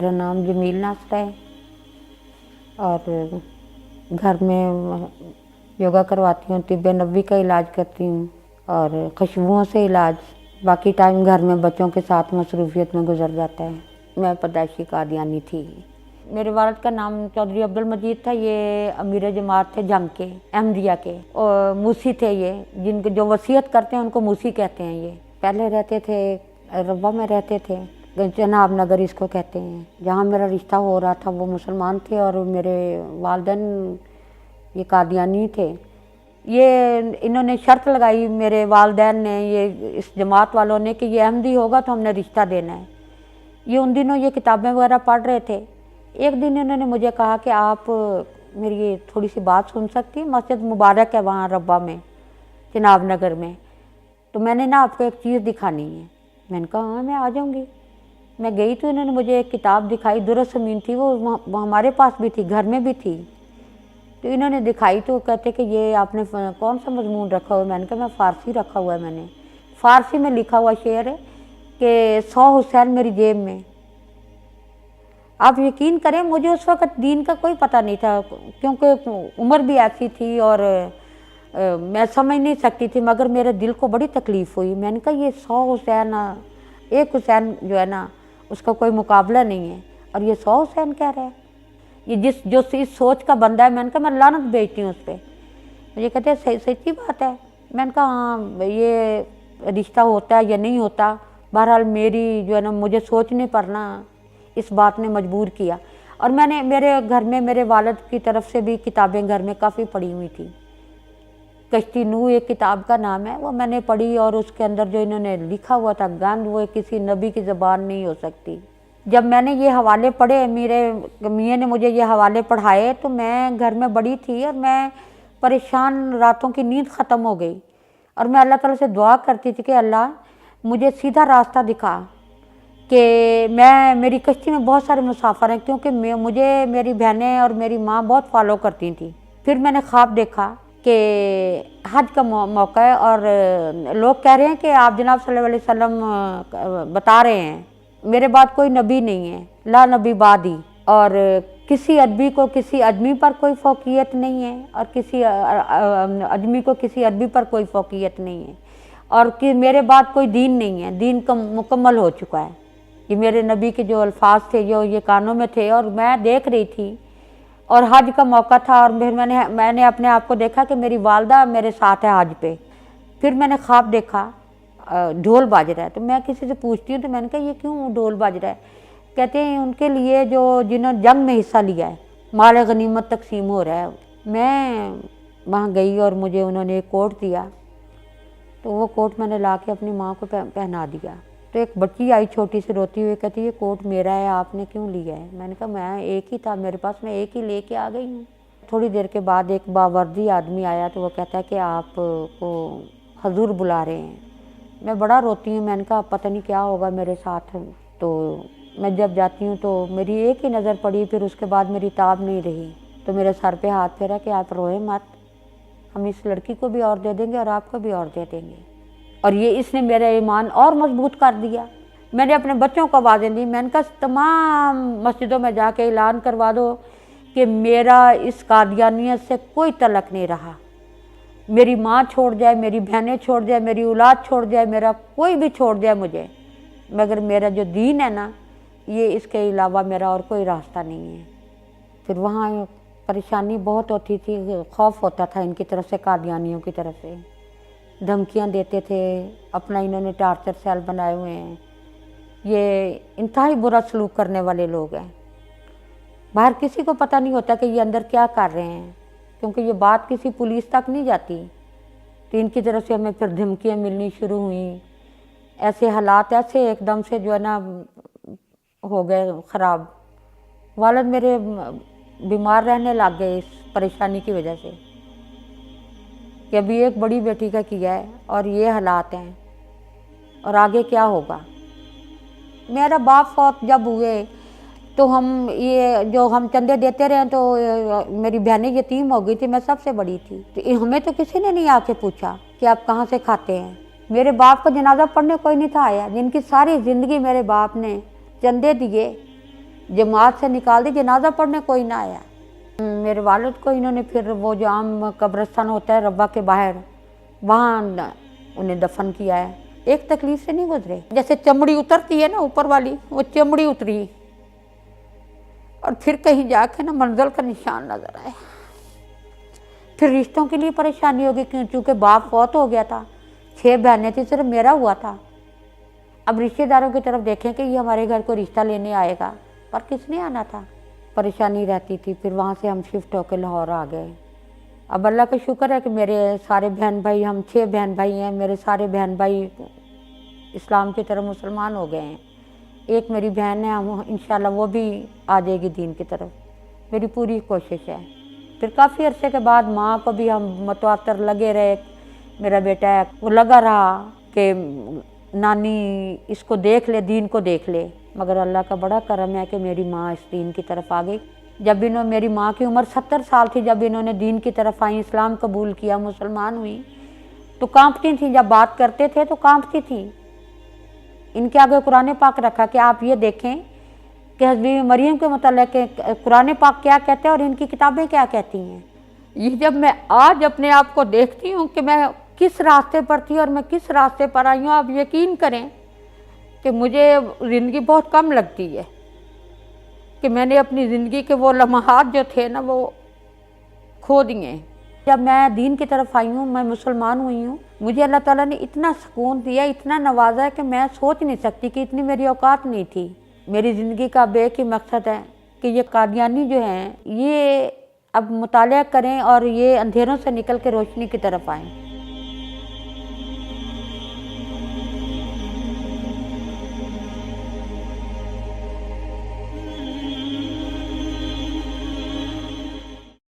मेरा नाम जमील नासरा है और घर में योगा करवाती हूँ, तिब्ब नबवी का इलाज करती हूँ और खुशबुओं से इलाज। बाकी टाइम घर में बच्चों के साथ मसरूफियत में गुजर जाता है। मैं पैदाइशी कादियानी थी। मेरे वालिद का नाम चौधरी अब्दुल मजीद था। ये अमीर जमात थे जंग के, अहमदिया के, और मूसी थे। ये जिनको जो वसीयत करते हैं उनको मूसी कहते हैं। ये पहले रहते थे रब्बा में रहते थे, जनाब नगर इसको कहते हैं। जहाँ मेरा रिश्ता हो रहा था वो मुसलमान थे और मेरे वालिदैन ये कादियानी थे। ये इन्होंने शर्त लगाई, मेरे वालिदैन ने, ये इस जमात वालों ने, कि ये अहमदी होगा तो हमने रिश्ता देना है। ये उन दिनों ये किताबें वगैरह पढ़ रहे थे। एक दिन इन्होंने मुझे कहा कि आप मेरी ये थोड़ी सी बात सुन सकती हैं, मस्जिद मुबारक है वहाँ रब्बा में, जनाब नगर में, तो मैंने ना आपको एक चीज़ दिखानी है। मैंने कहा हाँ मैं आ जाऊँगी। मैं गई तो इन्होंने मुझे एक किताब दिखाई, दुर्र-समीन थी वो हमारे पास भी थी, घर में भी थी। तो इन्होंने दिखाई तो कहते कि ये आपने कौन सा मजमून रखा हुआ है। मैंने कहा मैं फ़ारसी रखा हुआ है। मैंने फ़ारसी में लिखा हुआ शेर है कि 100 हुसैन मेरी जेब में। आप यकीन करें मुझे उस वक़्त दीन का कोई पता नहीं था, क्योंकि उम्र भी ऐसी थी और मैं समझ नहीं सकती थी, मगर मेरे दिल को बड़ी तकलीफ़ हुई। मैंने कहा ये 100 हुसैन, एक हुसैन जो है ना उसका कोई मुकाबला नहीं है, और ये 100 हुसैन कह रहा है। ये जो इस सोच का बंदा है, मैंने कहा मैं लानत भेजती हूँ उस पर। मुझे कहते हैं सच्ची बात है। मैंने कहा हाँ ये रिश्ता होता है या नहीं होता। बहरहाल मेरी जो है ना, मुझे सोचने पर ना इस बात ने मजबूर किया। और मैंने मेरे घर में मेरे वालिद की तरफ से भी किताबें घर में काफ़ी पढ़ी हुई थी। कश्ती नूह एक किताब का नाम है, वो मैंने पढ़ी, और उसके अंदर जो इन्होंने लिखा हुआ था गंद, वो किसी नबी की ज़बान नहीं हो सकती। जब मैंने ये हवाले पढ़े, मेरे मियाँ ने मुझे ये हवाले पढ़ाए, तो मैं घर में बड़ी थी और मैं परेशान, रातों की नींद ख़त्म हो गई। और मैं अल्लाह ताला से दुआ करती थी कि अल्लाह मुझे सीधा रास्ता दिखा, कि मेरी कश्ती में बहुत सारे मुसाफिर हैं, क्योंकि मुझे मेरी बहनें और मेरी माँ बहुत फॉलो करती थी। फिर मैंने ख्वाब देखा कि हज का मौका है और लोग कह रहे हैं कि आप जनाब सल्लल्लाहु अलैहि वसल्लम बता रहे हैं मेरे बाद कोई नबी नहीं है, ला नबी बादी, और किसी अदबी को किसी अजमी पर कोई फ़ौक़ियत नहीं है, और किसी अजमी को किसी अदबी पर कोई फ़ौक़ियत नहीं है, और कि मेरे बाद कोई दीन नहीं है, दीन का मुकम्मल हो चुका है। ये मेरे नबी के जो अल्फाज थे जो ये कानों में थे, और मैं देख रही थी, और हज का मौका था, और फिर मैंने अपने आप को देखा कि मेरी वालदा मेरे साथ है हज पे। फिर मैंने ख्वाब देखा ढोल बाज रहा है, तो मैं किसी से पूछती हूँ, तो मैंने कहा ये क्यों ढोल बाज रहा है। कहते हैं उनके लिए जो जिन्होंने जंग में हिस्सा लिया है, माल गनीमत तकसीम हो रहा है। मैं वहाँ गई और मुझे उन्होंने एक कोट दिया, तो वो कोट मैंने ला के अपनी माँ को पहना दिया। तो एक बच्ची आई छोटी सी रोती हुई, कहती ये कोट मेरा है, आपने क्यों लिया है। मैंने कहा मैं एक ही था मेरे पास, मैं एक ही लेके आ गई हूँ। थोड़ी देर के बाद एक बावर्दी आदमी आया, तो वो कहता है कि आपको हजूर बुला रहे हैं। मैं बड़ा रोती हूँ। मैंने कहा पता नहीं क्या होगा मेरे साथ। तो मैं जब जाती हूँ तो मेरी एक ही नज़र पड़ी, फिर उसके बाद मेरी ताब नहीं रही। तो मेरे सर पे हाथ फेरा कि आप रोए मत, हम इस लड़की को भी और दे देंगे और आपको भी और दे देंगे। और ये इसने मेरा ईमान और मजबूत कर दिया। मैंने अपने बच्चों को आवाज़ें दी, मैंने कहा तमाम मस्जिदों में जाके ऐलान करवा दो कि मेरा इस कादियानियत से कोई तलक नहीं रहा। मेरी माँ छोड़ जाए, मेरी बहनें छोड़ जाए, मेरी औलाद छोड़ जाए, मेरा कोई भी छोड़ जाए मुझे, मगर मेरा जो दीन है ना, ये इसके अलावा मेरा और कोई रास्ता नहीं है। फिर वहाँ परेशानी बहुत होती थी, खौफ होता था इनकी तरफ से, कादियानियों की तरफ से धमकियाँ देते थे। अपना इन्होंने टार्चर सेल बनाए हुए हैं। ये इंतहाई बुरा सलूक करने वाले लोग हैं। बाहर किसी को पता नहीं होता कि ये अंदर क्या कर रहे हैं, क्योंकि ये बात किसी पुलिस तक नहीं जाती। तो इनकी तरफ से हमें फिर धमकियाँ मिलनी शुरू हुई। ऐसे हालात ऐसे एकदम से जो है ना हो गए ख़राब। वालिद मेरे बीमार रहने लग गए इस परेशानी की वजह से, कि अभी एक बड़ी बेटी का किया है और ये हालात हैं, और आगे क्या होगा। मेरा बाप फौत जब हुए तो हम चंदे देते रहे, तो मेरी बहनें यतीम हो गई थी, मैं सबसे बड़ी थी। तो हमें तो किसी ने नहीं आके पूछा कि आप कहाँ से खाते हैं। मेरे बाप का जनाजा पढ़ने कोई नहीं था आया, जिनकी सारी ज़िंदगी मेरे बाप ने चंदे दिए, जमात से निकाल दी, जनाजा पढ़ने कोई ना आया। मेरे वालिद को इन्होंने फिर वो जो आम कब्रिस्तान होता है रब्बा के बाहर, वहाँ उन्हें दफन किया है। एक तकलीफ से नहीं गुजरे, जैसे चमड़ी उतरती है ना ऊपर वाली, वो चमड़ी उतरी और फिर कहीं जाके ना मंजिल का निशान नजर आया। फिर रिश्तों के लिए परेशानी होगी क्योंकि बाप फौत हो गया था, 6 बहनें थी, सिर्फ मेरा हुआ था। अब रिश्तेदारों की तरफ देखें कि ये हमारे घर को रिश्ता लेने आएगा, पर किसने आना था, परेशानी रहती थी। फिर वहाँ से हम शिफ्ट होकर लाहौर आ गए। अब अल्लाह का शुक्र है कि मेरे सारे बहन भाई, हम 6 बहन भाई हैं, मेरे सारे बहन भाई इस्लाम की तरफ मुसलमान हो गए हैं। एक मेरी बहन है, हम इंशाल्लाह वो भी आ जाएगी दीन की तरफ, मेरी पूरी कोशिश है। फिर काफ़ी अरसे के बाद माँ को भी हम मतवातर लगे रहे, मेरा बेटा है वो लगा रहा कि नानी इसको देख ले, दीन को देख ले, मगर अल्लाह का बड़ा करम है कि मेरी माँ इस दीन की तरफ आ गई। जब इन्होंने, मेरी माँ की उम्र 70 साल थी जब इन्होंने दीन की तरफ आई, इस्लाम कबूल किया, मुसलमान हुई, तो कांपती थी। जब बात करते थे तो कांपती थी। इनके आगे कुरान पाक रखा कि आप ये देखें कि हज़रत मरियम के मतलब कुरान पाक क्या कहते हैं और इनकी किताबें क्या कहती हैं। ये जब मैं आज अपने आप को देखती हूँ कि मैं किस रास्ते पर थी और मैं किस रास्ते पर आई हूँ, आप यकीन करें कि मुझे ज़िंदगी बहुत कम लगती है कि मैंने अपनी ज़िंदगी के वो लम्हात जो थे ना वो खो दिए। जब मैं दीन की तरफ आई हूँ, मैं मुसलमान हुई हूँ, मुझे अल्लाह ताला ने इतना सुकून दिया, इतना नवाजा है कि मैं सोच नहीं सकती कि इतनी मेरी औकात नहीं थी। मेरी ज़िंदगी का अब एक ही मकसद है कि ये कादियानी जो हैं ये अब मुतालिया करें और ये अंधेरों से निकल के रोशनी की तरफ आएँ।